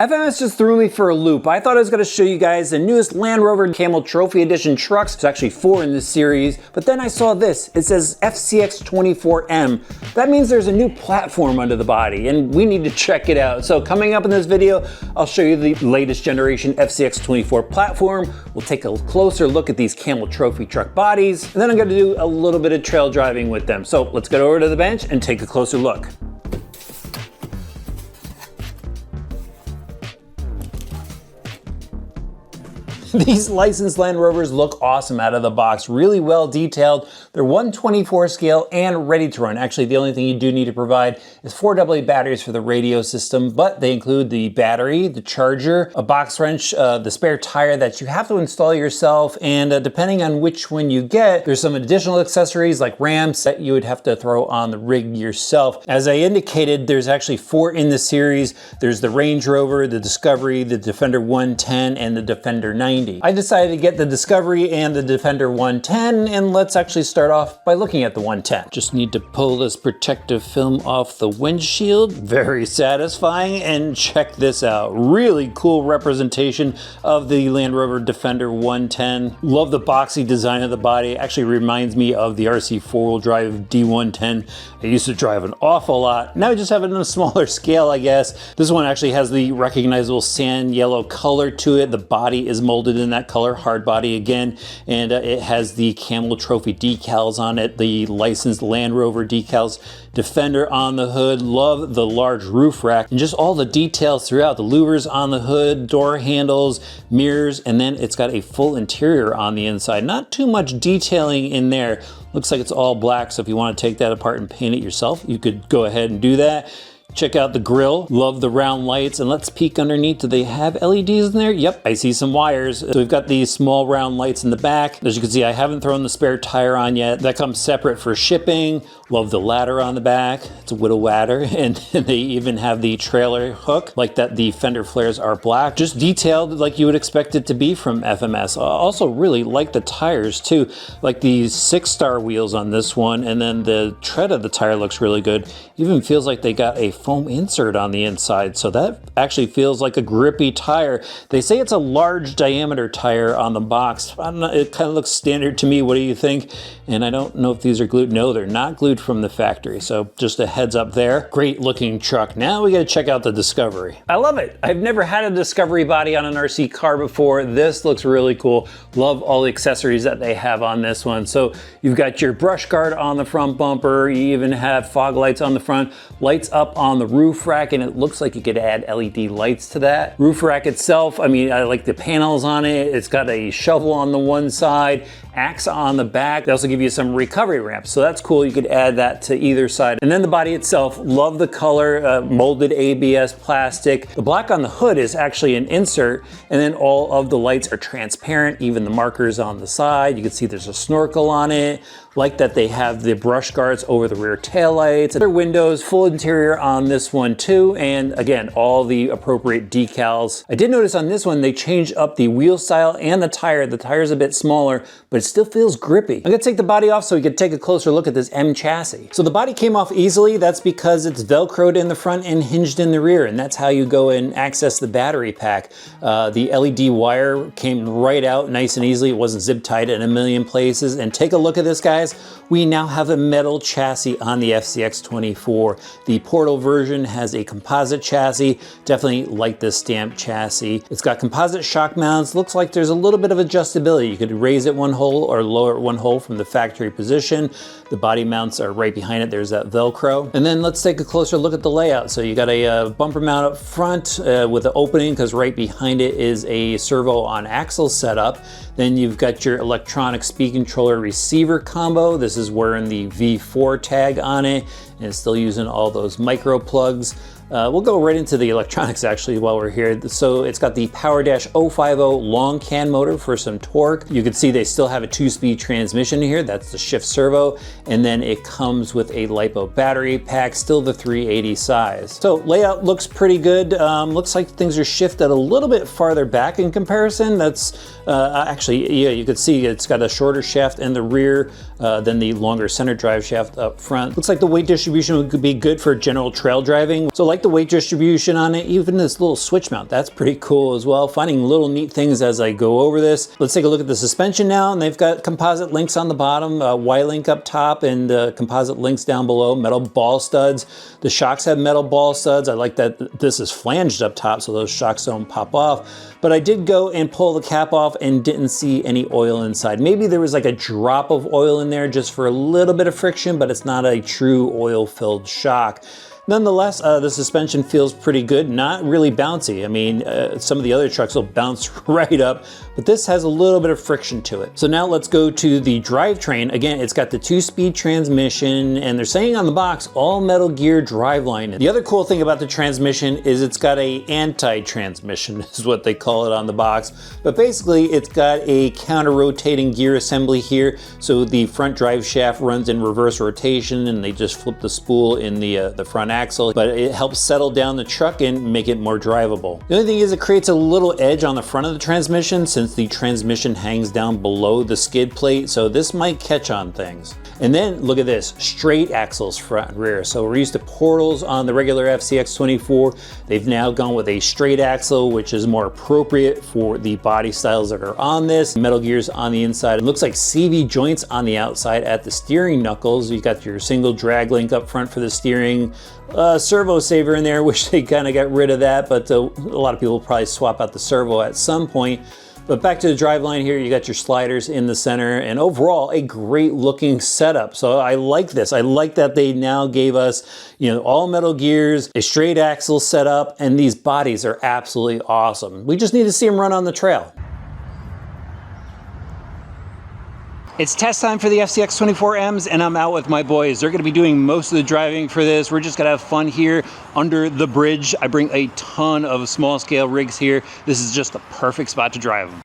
FMS just threw me for a loop. I thought I was going to show you guys the newest Land Rover Camel Trophy Edition trucks. There's actually 4 in this series, but then I saw this. It says FCX24m. That means there's a new platform under the body, and we need to check it out. So coming up in this video, I'll show you the latest generation FCX24 platform. We'll take a closer look at these Camel Trophy truck bodies, and then I'm going to do a little bit of trail driving with them. So let's get over to the bench and take a closer look. These licensed Land Rovers look awesome out of the box, really well detailed. They're 124 scale and ready to run. Actually, the only thing you do need to provide is 4 AA batteries for the radio system, but they include the battery, the charger, a box wrench, the spare tire that you have to install yourself, and depending on which one you get, there's some additional accessories like ramps that you would have to throw on the rig yourself. As I indicated, there's actually 4 in the series. There's the Range Rover, the Discovery, the Defender 110, and the Defender 90. I decided to get the Discovery and the Defender 110, and let's actually start off by looking at the 110. Just need to pull this protective film off the windshield. Very satisfying, and check this out. Really cool representation of the Land Rover Defender 110. Love the boxy design of the body. Actually reminds me of the RC 4-wheel drive D110. I used to drive an awful lot. Now I just have it on a smaller scale, I guess. This one actually has the recognizable sand yellow color to it. The body is molded in that color, hard body again, and it has the Camel Trophy decals on it, the licensed Land Rover decals. Defender on the hood. Love the large roof rack and just all the details throughout. The louvers on the hood, door handles, mirrors, and then it's got a full interior on the inside. Not too much detailing in there. Looks like it's all black, so if you want to take that apart and paint it yourself, you could go ahead and do that. Check out the grille. Love the round lights, and let's peek underneath. Do they have LEDs in there? Yep, I see some wires. So we've got these small round lights in the back. As you can see, I haven't thrown the spare tire on yet. That comes separate for shipping. Love the ladder on the back. It's a widow ladder, and they even have the trailer hook, like that the fender flares are black. Just detailed like you would expect it to be from FMS. I also really like the tires too, like these 6-star wheels on this one, and then the tread of the tire looks really good. Even feels like they got a foam insert on the inside, so that actually feels like a grippy tire. They say it's a large diameter tire on the box. I don't know, it kind of looks standard to me. What do you think? And I don't know if these are glued. No, they're not glued from the factory, so just a heads up there. Great looking truck. Now we got to check out the Discovery. I love it. I've never had a Discovery body on an RC car before. This looks really cool. Love all the accessories that they have on this one. So you've got your brush guard on the front bumper. You even have fog lights on the front, lights up on the roof rack, and it looks like you could add LED lights to that. Roof rack itself, I mean, I like the panels on it. It's got a shovel on the one side, axe on the back. They also give you some recovery ramps, so that's cool. You could add that to either side. And then the body itself, love the color, molded ABS plastic. The black on the hood is actually an insert, and then all of the lights are transparent, even the markers on the side. You can see there's a snorkel on it. Like that they have the brush guards over the rear taillights. Their windows, full interior on this one too, and again, all the appropriate decals. I did notice on this one they changed up the wheel style and the tire. The tire's a bit smaller, but it still feels grippy. I'm gonna take the body off so we can take a closer look at this M chassis. So the body came off easily. That's because it's Velcroed in the front and hinged in the rear, and that's how you go and access the battery pack. The LED wire came right out nice and easily. It wasn't zip tied in a million places. And take a look at this, guys. We now have a metal chassis on the FCX24. The Portal version has a composite chassis. Definitely like this stamped chassis. It's got composite shock mounts. Looks like there's a little bit of adjustability. You could raise it one hole or lower it one hole from the factory position. The body mounts are right behind it. There's that Velcro. And then let's take a closer look at the layout. So you got a bumper mount up front with an opening, because right behind it is a servo on axle setup. Then you've got your electronic speed controller receiver combo. This is wearing the V4 tag on it, and it's still using all those micro plugs. We'll go right into the electronics actually while we're here. So it's got the PowerDash 050 long can motor for some torque. You can see they still have a 2-speed transmission here. That's the shift servo. And then it comes with a LiPo battery pack, still the 380 size. So layout looks pretty good. Looks like things are shifted a little bit farther back in comparison. That's actually, yeah, you can see it's got a shorter shaft in the rear than the longer center drive shaft up front. Looks like the weight distribution could be good for general trail driving. So like the weight distribution on it. Even this little switch mount, that's pretty cool as well. Finding little neat things as I go over this. Let's take a look at the suspension now, and they've got composite links on the bottom, Y-link up top, and composite links down below, metal ball studs. The shocks have metal ball studs. I like that this is flanged up top so those shocks don't pop off. But I did go and pull the cap off and didn't see any oil inside. Maybe there was like a drop of oil in there just for a little bit of friction, but it's not a true oil-filled shock. Nonetheless, the suspension feels pretty good, not really bouncy. I mean, some of the other trucks will bounce right up, but this has a little bit of friction to it. So now let's go to the drivetrain. Again, it's got the 2-speed transmission, and they're saying on the box, all metal gear driveline. The other cool thing about the transmission is it's got a anti-transmission, is what they call it on the box. But basically, it's got a counter-rotating gear assembly here, so the front drive shaft runs in reverse rotation, and they just flip the spool in the front axle, but it helps settle down the truck and make it more drivable. The only thing is it creates a little edge on the front of the transmission since the transmission hangs down below the skid plate, so this might catch on things. And then look at this, straight axles front and rear. So we're used to portals on the regular FCX24. They've now gone with a straight axle, which is more appropriate for the body styles that are on this. Metal gears on the inside. It looks like CV joints on the outside at the steering knuckles. You've got your single drag link up front for the steering. Servo saver in there. Wish they kind of got rid of that, but a lot of people will probably swap out the servo at some point. But back to the driveline here, you got your sliders in the center, and overall a great looking setup. So I like this. I like that they now gave us, you know, all metal gears, a straight axle setup, and these bodies are absolutely awesome. We just need to see them run on the trail. It's test time for the FCX24Ms, and I'm out with my boys. They're gonna be doing most of the driving for this. We're just gonna have fun here under the bridge. I bring a ton of small scale rigs here. This is just the perfect spot to drive them.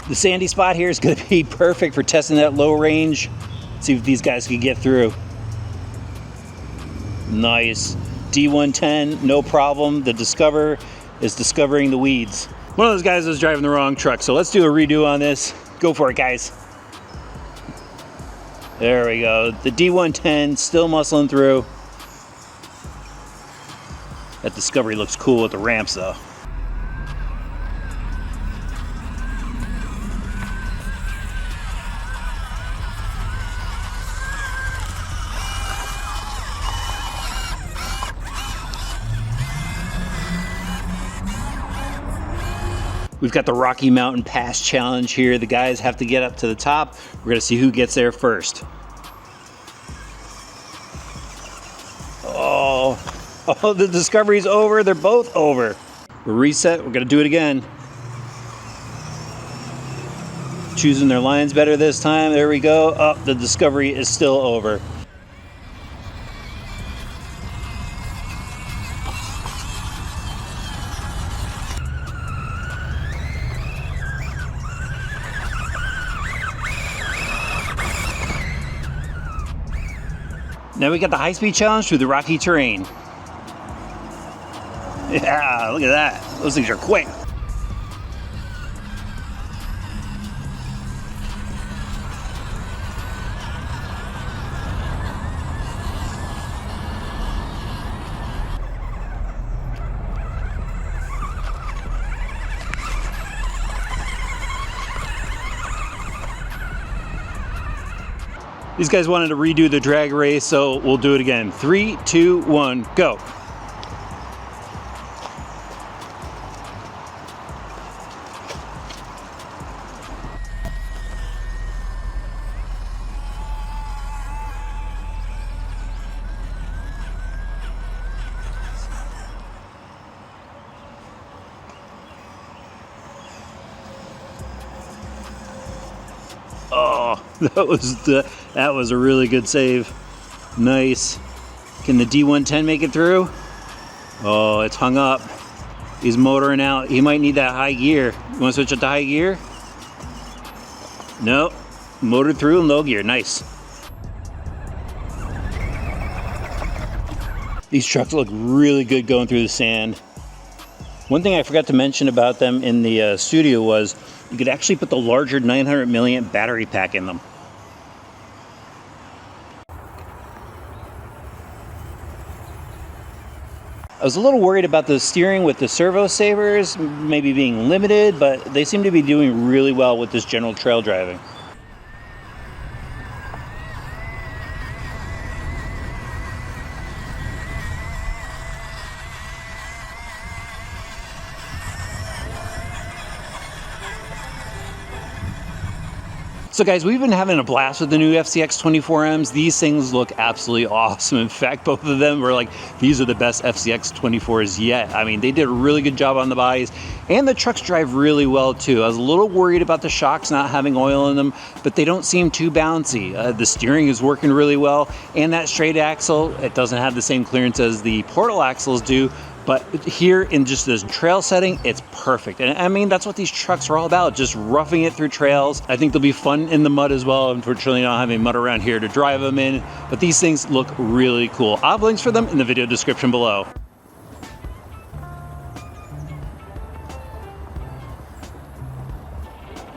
The sandy spot here is going to be perfect for testing that low range. See if these guys can get through. Nice. D110, no problem. The Discover is discovering the weeds. One of those guys was driving the wrong truck, so let's do a redo on this. Go for it, guys. There we go. The D110 still muscling through. That Discovery looks cool with the ramps, though. We've got the Rocky Mountain Pass Challenge here. The guys have to get up to the top. We're gonna see who gets there first. Oh, the Discovery's over. They're both over. We're reset, we're gonna do it again. Choosing their lines better this time. There we go. Oh, the Discovery is still over. Now we got the high-speed challenge through the rocky terrain. Yeah, look at that. Those things are quick. These guys wanted to redo the drag race, so we'll do it again. 3, 2, 1, go. Oh, that was a really good save. Nice. Can the D110 make it through? Oh, it's hung up. He's motoring out. He might need that high gear. You want to switch it to high gear? Nope. Motored through in low gear. Nice. These trucks look really good going through the sand. One thing I forgot to mention about them in the studio was you could actually put the larger 900 milliamp battery pack in them. I was a little worried about the steering with the servo sabers maybe being limited, but they seem to be doing really well with this general trail driving. So guys, we've been having a blast with the new FCX24Ms. These things look absolutely awesome. In fact, both of them were like, these are the best FCX24s yet. I mean, they did a really good job on the bodies, and the trucks drive really well too. I was a little worried about the shocks not having oil in them, but they don't seem too bouncy. The steering is working really well, and that straight axle, it doesn't have the same clearance as the portal axles do, but here in just this trail setting, it's perfect. And I mean, that's what these trucks are all about, just roughing it through trails. I think they'll be fun in the mud as well. Unfortunately, not having mud around here to drive them in, but these things look really cool. I'll have links for them in the video description below.